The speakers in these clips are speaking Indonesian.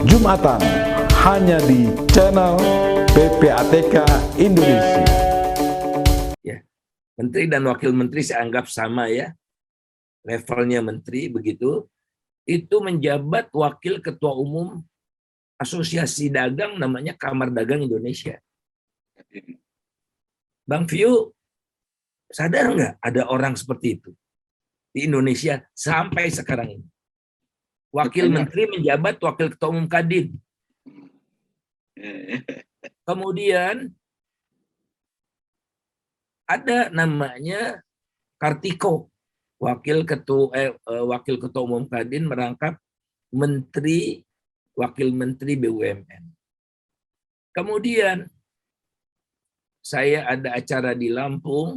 Jumatan hanya di channel PPATK Indonesia. Ya, menteri dan wakil menteri saya anggap sama ya, levelnya menteri begitu. Itu menjabat wakil ketua umum Asosiasi Dagang namanya Kamar Dagang Indonesia. Bang View, sadar nggak ada orang seperti itu di Indonesia sampai sekarang ini? Wakil menteri menjabat wakil ketua umum Kadin. Kemudian ada namanya Kartiko, wakil ketua umum Kadin merangkap wakil menteri BUMN. Kemudian saya ada acara di Lampung,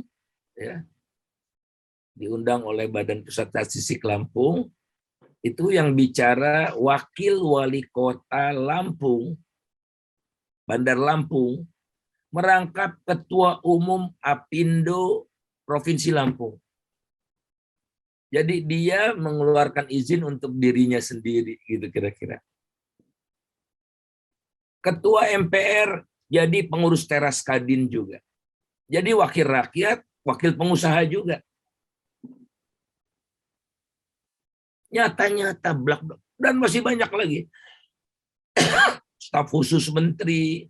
ya, diundang oleh Badan Pusat Statistik Lampung, itu yang bicara wakil wali kota Lampung, Bandar Lampung, merangkap ketua umum Apindo Provinsi Lampung. Jadi dia mengeluarkan izin untuk dirinya sendiri, gitu kira-kira. Ketua MPR jadi pengurus teras Kadin juga. Jadi wakil rakyat, wakil pengusaha juga. Nyata-nyata blak-blak. Dan masih banyak lagi. Staf khusus menteri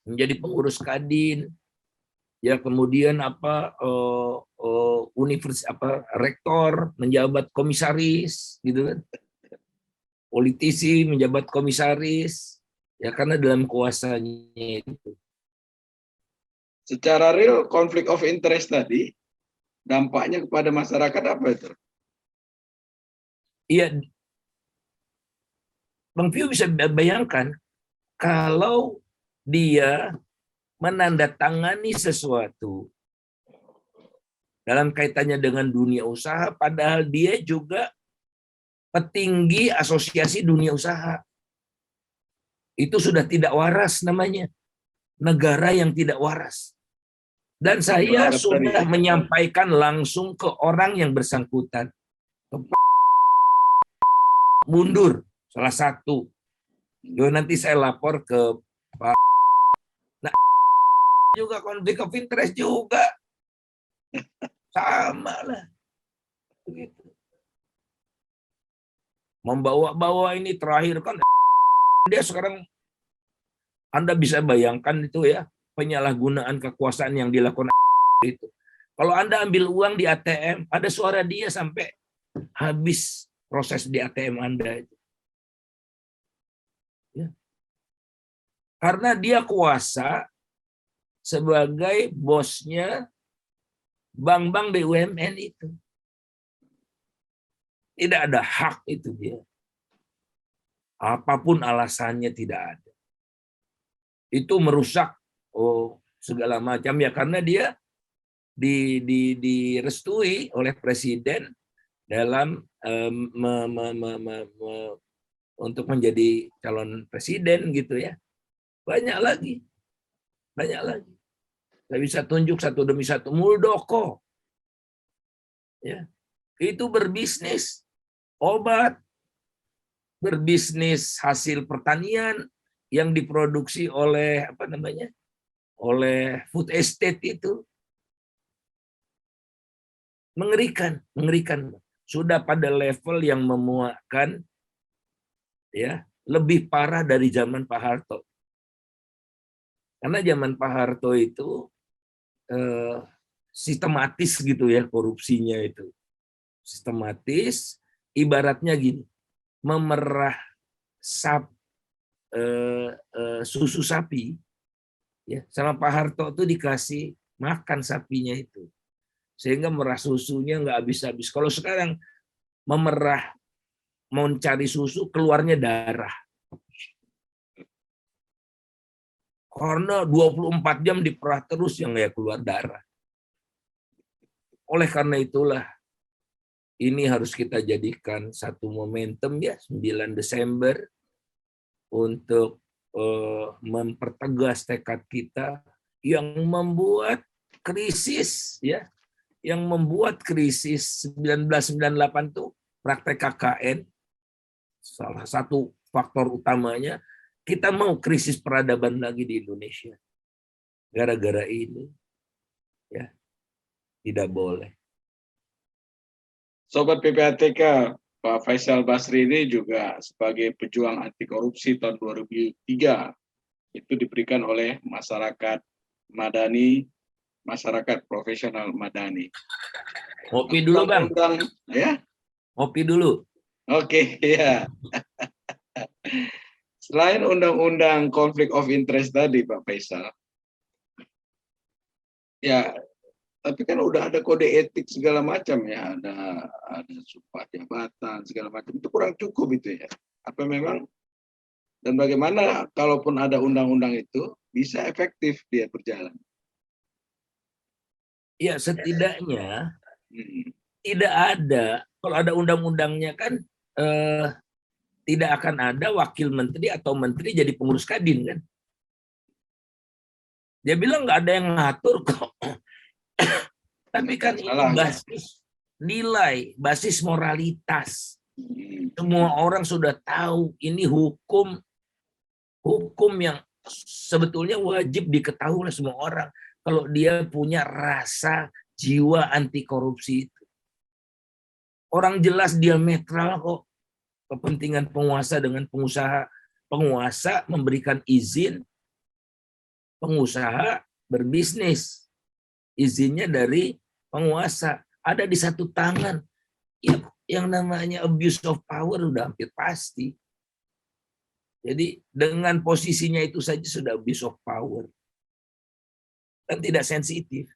menjadi pengurus Kadin. Ya kemudian rektor menjabat komisaris gitu kan. Politisi menjabat komisaris ya karena dalam kuasanya itu. Secara real konflik of interest tadi dampaknya kepada masyarakat apa itu? Iya, Bang View bisa bayangkan kalau dia menandatangani sesuatu dalam kaitannya dengan dunia usaha, padahal dia juga petinggi asosiasi dunia usaha. Itu sudah tidak waras namanya. Negara yang tidak waras. Dan saya sudah menyampaikan langsung ke orang yang bersangkutan. Mundur, salah satu. Nanti saya lapor ke Pak. Nah, juga konflik of interest juga. Sama lah. Begitu. Membawa-bawa ini terakhir kan dia sekarang Anda bisa bayangkan itu ya, penyalahgunaan kekuasaan yang dilakukan itu. Kalau Anda ambil uang di ATM, ada suara dia sampai habis proses di ATM Anda itu. Ya. Karena dia kuasa sebagai bosnya bank-bank BUMN itu. Tidak ada hak itu dia. Apapun alasannya tidak ada. Itu merusak segala macam ya karena dia direstui oleh presiden dalam untuk menjadi calon presiden gitu ya. Banyak lagi. Saya bisa tunjuk satu demi satu. Muldoko ya, itu berbisnis obat, berbisnis hasil pertanian yang diproduksi oleh oleh food estate itu. Mengerikan. Sudah pada level yang memuakkan ya, lebih parah dari zaman Pak Harto. Karena zaman Pak Harto itu sistematis gitu ya korupsinya itu. Sistematis, ibaratnya gini, memerah susu sapi ya, sama Pak Harto itu dikasih makan sapinya itu sehingga merah susunya nggak habis-habis. Kalau sekarang memerah mau cari susu keluarnya darah karena 24 jam diperah terus yang ya keluar darah. Oleh karena itulah ini harus kita jadikan satu momentum ya 9 Desember untuk mempertegas tekad kita yang membuat krisis ya, yang membuat krisis 1998 itu praktek KKN salah satu faktor utamanya kita mau krisis peradaban lagi di Indonesia. Gara-gara ini. Ya. Tidak boleh. Sobat PPATK, Pak Faisal Basri ini juga sebagai pejuang anti korupsi tahun 2003 itu diberikan oleh masyarakat madani, masyarakat profesional madani. Ngopi dulu, Bang. Ya? Ngopi dulu. Oke, ya. Selain undang-undang konflik of interest tadi, Pak Faisal, ya, tapi kan udah ada kode etik segala macam ya, ada sumpah jabatan segala macam, itu kurang cukup itu ya. Apa memang, dan bagaimana kalaupun ada undang-undang itu bisa efektif dia berjalan? Ya setidaknya tidak ada, kalau ada undang-undangnya kan tidak akan ada wakil menteri atau menteri jadi pengurus kadin kan. Dia bilang nggak ada yang ngatur kok. Tapi kan ini basis nilai, basis moralitas. Semua orang sudah tahu ini hukum yang sebetulnya wajib diketahui oleh semua orang kalau dia punya rasa jiwa anti korupsi itu. Orang jelas diametral kok kepentingan penguasa dengan pengusaha. Penguasa memberikan izin pengusaha berbisnis. Izinnya dari penguasa. Ada di satu tangan. Ya, yang namanya abuse of power udah hampir pasti. Jadi dengan posisinya itu saja sudah abuse of power. Dan tidak sensitif.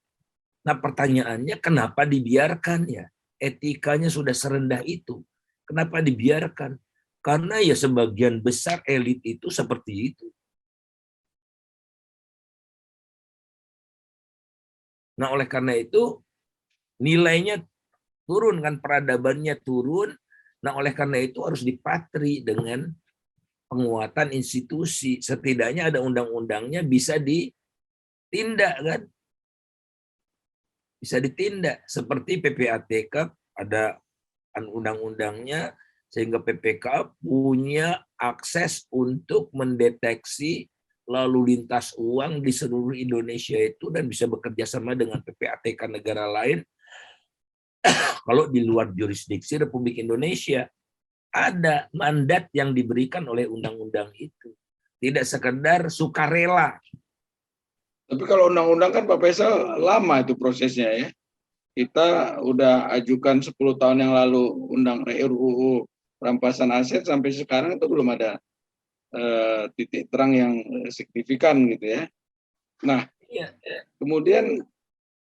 Nah pertanyaannya kenapa dibiarkan ya? Etikanya sudah serendah itu. Kenapa dibiarkan? Karena ya sebagian besar elit itu seperti itu. Nah oleh karena itu nilainya turun kan, peradabannya turun. Nah oleh karena itu harus dipatri dengan penguatan institusi. Setidaknya ada undang-undangnya bisa ditindak kan. Bisa ditindak. Seperti PPATK ada undang-undangnya sehingga PPK punya akses untuk mendeteksi lalu lintas uang di seluruh Indonesia itu dan bisa bekerja sama dengan PPATK negara lain. Kalau di luar jurisdiksi Republik Indonesia ada mandat yang diberikan oleh undang-undang itu. Tidak sekedar sukarela. Tapi kalau undang-undang kan Pak Faisal lama itu prosesnya ya. Kita udah ajukan 10 tahun yang lalu undang RUU perampasan aset, sampai sekarang itu belum ada titik terang yang signifikan gitu ya. Nah, kemudian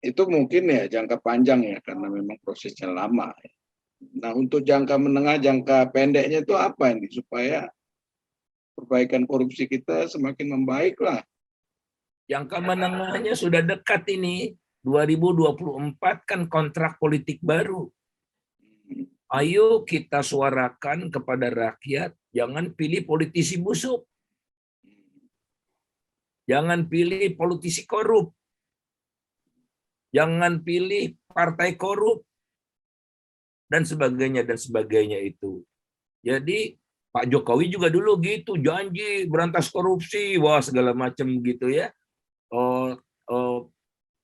itu mungkin ya jangka panjang ya karena memang prosesnya lama. Nah, untuk jangka menengah, jangka pendeknya itu apa ini supaya perbaikan korupsi kita semakin membaik lah. Jangka menengahnya sudah dekat ini. 2024 kan kontrak politik baru. Ayo kita suarakan kepada rakyat, jangan pilih politisi busuk. Jangan pilih politisi korup. Jangan pilih partai korup. Dan sebagainya itu. Jadi Pak Jokowi juga dulu gitu, janji berantas korupsi, wah segala macam gitu ya.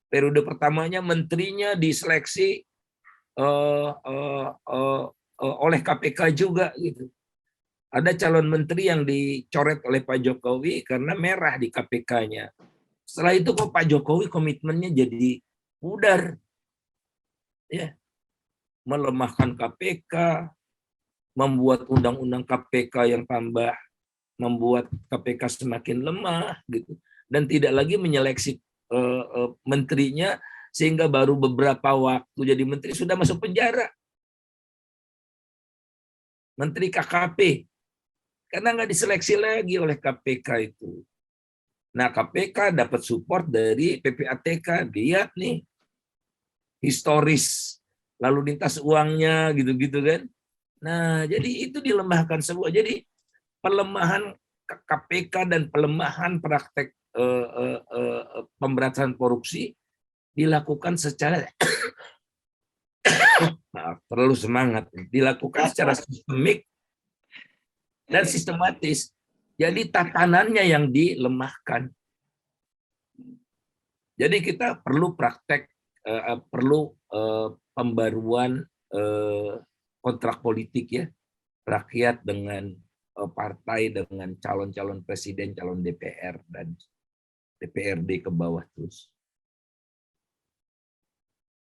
Periode pertamanya menterinya diseleksi oleh KPK juga gitu. Ada calon menteri yang dicoret oleh Pak Jokowi karena merah di KPK-nya. Setelah itu kok Pak Jokowi komitmennya jadi pudar. Ya. Melemahkan KPK, membuat undang-undang KPK yang tambah membuat KPK semakin lemah gitu, dan tidak lagi menyeleksi menterinya, sehingga baru beberapa waktu jadi menteri sudah masuk penjara. Menteri KKP karena nggak diseleksi lagi oleh KPK itu. Nah KPK dapat support dari PPATK, lihat nih historis lalu lintas uangnya gitu-gitu kan. Nah jadi itu dilemahkan semua. Jadi pelemahan KPK dan pelemahan praktek pemberantasan korupsi dilakukan secara maaf, terlalu semangat, dilakukan secara sistemik dan sistematis. Jadi tatanannya yang dilemahkan. Jadi kita perlu praktek, perlu pembaruan kontrak politik ya, rakyat dengan partai, dengan calon-calon presiden, calon DPR dan DPRD ke bawah terus.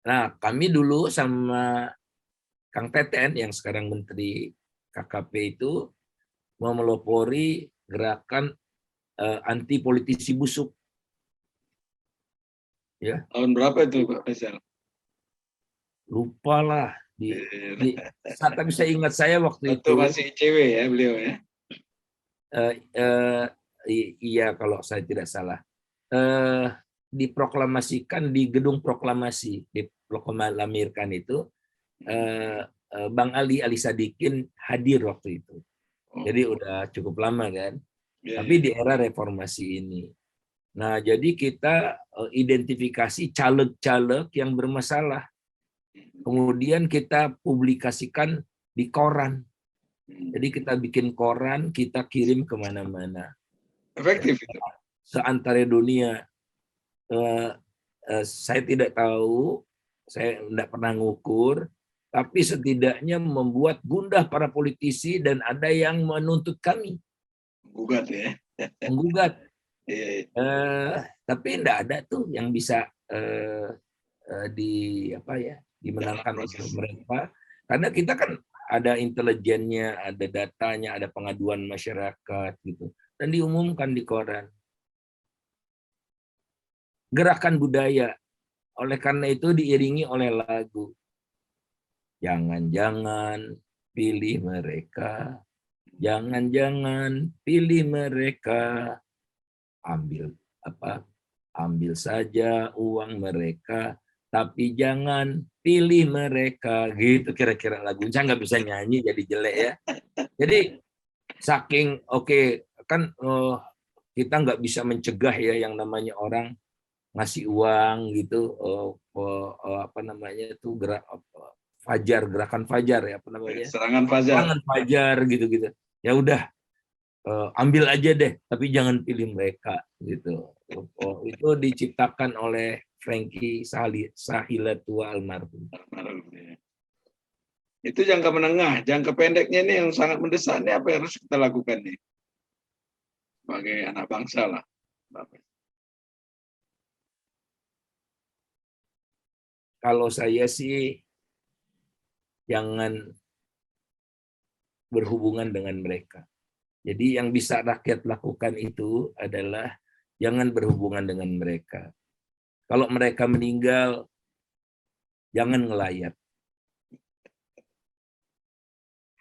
Nah, kami dulu sama Kang Teten yang sekarang Menteri KKP itu mau melopori gerakan anti politisi busuk. Ya. Tahun berapa itu Pak Faisal? Lupa lah. Tapi saya ingat saya waktu itu. Masih ICW ya beliau ya? Iya kalau saya tidak salah. Diproklamasikan di gedung proklamasi, diproklamirkan itu. Bang Ali Sadikin hadir waktu itu. Jadi udah cukup lama kan. Tapi di era reformasi ini. Nah, jadi kita identifikasi caleg-caleg yang bermasalah. Kemudian kita publikasikan di koran. Jadi kita bikin koran, kita kirim kemana-mana. Efektif itu. Seantara dunia. Saya tidak tahu, saya tidak pernah ngukur, tapi setidaknya membuat gundah para politisi dan ada yang menuntut kami. Menggugat ya. Menggugat. Tapi tidak ada tuh yang bisa dimenangkan untuk mereka, karena kita kan ada intelijennya, ada datanya, ada pengaduan masyarakat gitu, dan diumumkan di koran. Gerakan budaya, oleh karena itu diiringi oleh lagu. Jangan-jangan pilih mereka, jangan-jangan pilih mereka, ambil saja uang mereka, tapi jangan pilih mereka, gitu kira-kira lagu. Saya nggak bisa nyanyi jadi jelek ya. Jadi saking kan kita nggak bisa mencegah ya yang namanya orang ngasih uang gitu, gerakan fajar ya, serangan fajar gitu. Ya udah, ambil aja deh, tapi jangan pilih mereka gitu. Itu diciptakan oleh Frankie Sahilatua almarhum. Itu jangka menengah, jangka pendeknya ini yang sangat mendesak. Ini apa yang harus kita lakukan nih sebagai anak bangsa lah. Kalau saya sih jangan berhubungan dengan mereka. Jadi yang bisa rakyat lakukan itu adalah jangan berhubungan dengan mereka. Kalau mereka meninggal, jangan ngelayat.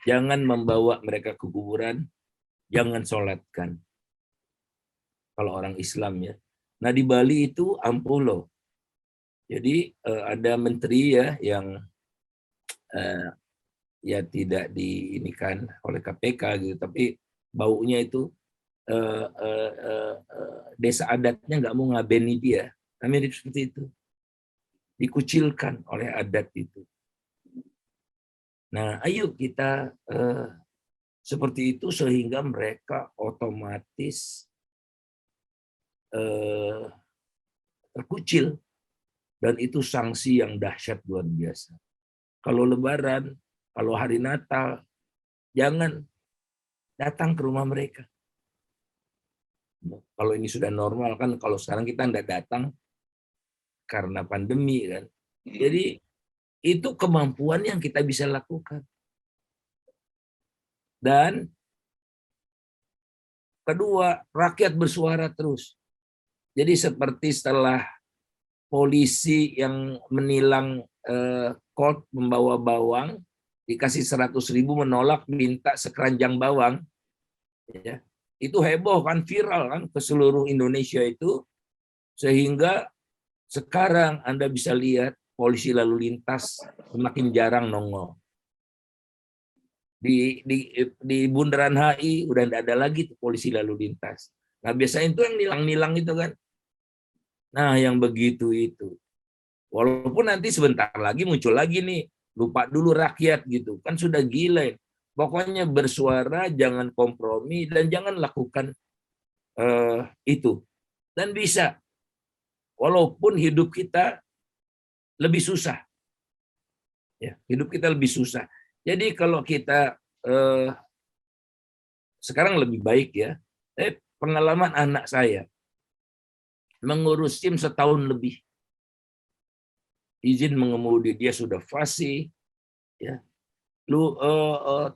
Jangan membawa mereka ke kuburan, jangan sholatkan. Kalau orang Islam ya. Nah di Bali itu ampuh loh. Jadi ada menteri ya yang ya tidak diinikan oleh KPK gitu, tapi baunya itu desa adatnya nggak mau ngabeni dia. Mirip seperti itu. Dikucilkan oleh adat itu. Nah, ayo kita seperti itu sehingga mereka otomatis terkucil. Dan itu sanksi yang dahsyat luar biasa. Kalau Lebaran, kalau hari Natal, jangan datang ke rumah mereka. Kalau ini sudah normal kan, kalau sekarang kita tidak datang karena pandemi kan. Jadi itu kemampuan yang kita bisa lakukan. Dan kedua, rakyat bersuara terus. Jadi seperti setelah polisi yang menilang Colt membawa bawang, dikasih 100.000 menolak, minta sekeranjang bawang. Ya, itu heboh kan, viral kan ke seluruh Indonesia itu, sehingga sekarang Anda bisa lihat polisi lalu lintas semakin jarang nongol. Di Bundaran HI udah tidak ada lagi tuh polisi lalu lintas. Nah biasanya itu yang nilang-nilang itu kan. Nah yang begitu itu. Walaupun nanti sebentar lagi muncul lagi nih, lupa dulu rakyat gitu. Kan sudah gila. Pokoknya bersuara, jangan kompromi, dan jangan lakukan itu. Dan bisa, walaupun hidup kita lebih susah. Ya, hidup kita lebih susah. Jadi kalau kita sekarang lebih baik ya. Pengalaman anak saya mengurus SIM setahun lebih. Izin mengemudi dia sudah fasih, ya.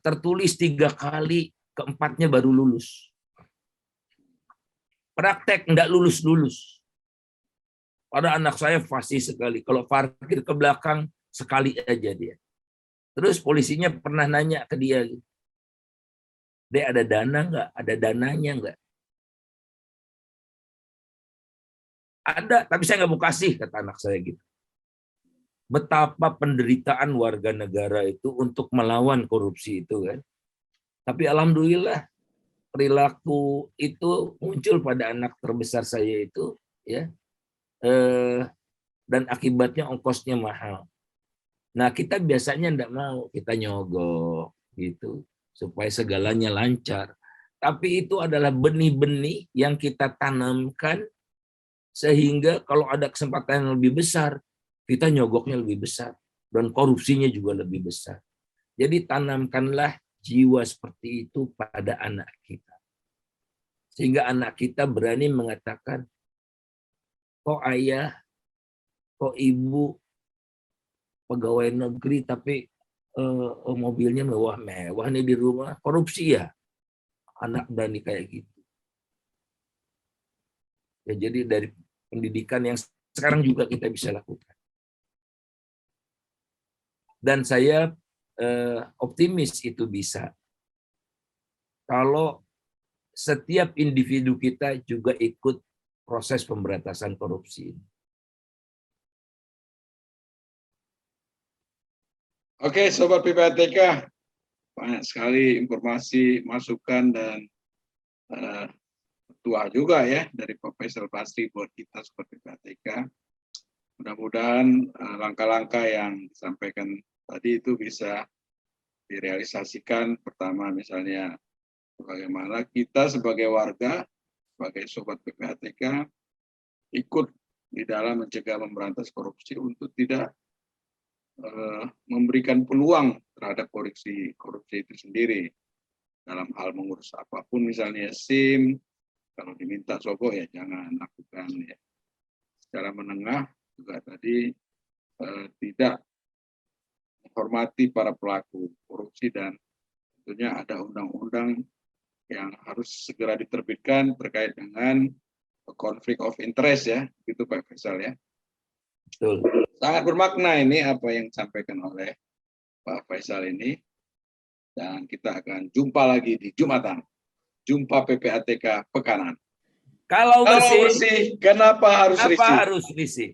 Tertulis 3 kali, keempatnya baru lulus. Praktek nggak lulus-lulus. Pada anak saya fasih sekali. Kalau parkir ke belakang sekali aja dia. Terus polisinya pernah nanya ke dia, "Dek, ada dana nggak? Ada dananya nggak?" "Ada, tapi saya nggak mau kasih," kata anak saya gitu. Betapa penderitaan warga negara itu untuk melawan korupsi itu kan. Tapi alhamdulillah perilaku itu muncul pada anak terbesar saya itu, ya, dan akibatnya ongkosnya mahal. Nah, kita biasanya enggak mau, kita nyogok gitu supaya segalanya lancar. Tapi itu adalah benih-benih yang kita tanamkan sehingga kalau ada kesempatan yang lebih besar, kita nyogoknya lebih besar dan korupsinya juga lebih besar. Jadi tanamkanlah jiwa seperti itu pada anak kita. Sehingga anak kita berani mengatakan, "Kok ayah, kok ibu pegawai negeri tapi mobilnya mewah-mewah nih di rumah, korupsi ya?" Anak berani kayak gitu. Ya, jadi dari pendidikan yang sekarang juga kita bisa lakukan. Dan saya optimis itu bisa. Kalau setiap individu kita juga ikut proses pemberantasan korupsi. Oke, Sobat PPATK, banyak sekali informasi, masukan, dan tua juga ya dari Pak Faisal Basri buat kita Sobat PPATK. Mudah-mudahan langkah-langkah yang disampaikan tadi itu bisa direalisasikan. Pertama misalnya bagaimana kita sebagai warga, sebagai Sobat PPATK ikut di dalam mencegah memberantas korupsi untuk tidak memberikan peluang terhadap korupsi itu sendiri dalam hal mengurus apapun, misalnya SIM, kalau diminta sogok ya jangan lakukan ya. Secara menengah juga tadi tidak menghormati para pelaku korupsi, dan tentunya ada undang-undang yang harus segera diterbitkan terkait dengan konflik of interest ya, itu Pak Faisal ya. Betul. Sangat bermakna ini apa yang disampaikan oleh Pak Faisal ini, dan kita akan jumpa lagi di Jumatan. Jumpa PPATK Pekanan. Kalau bersih, bersih, kenapa harus risih? harus risih?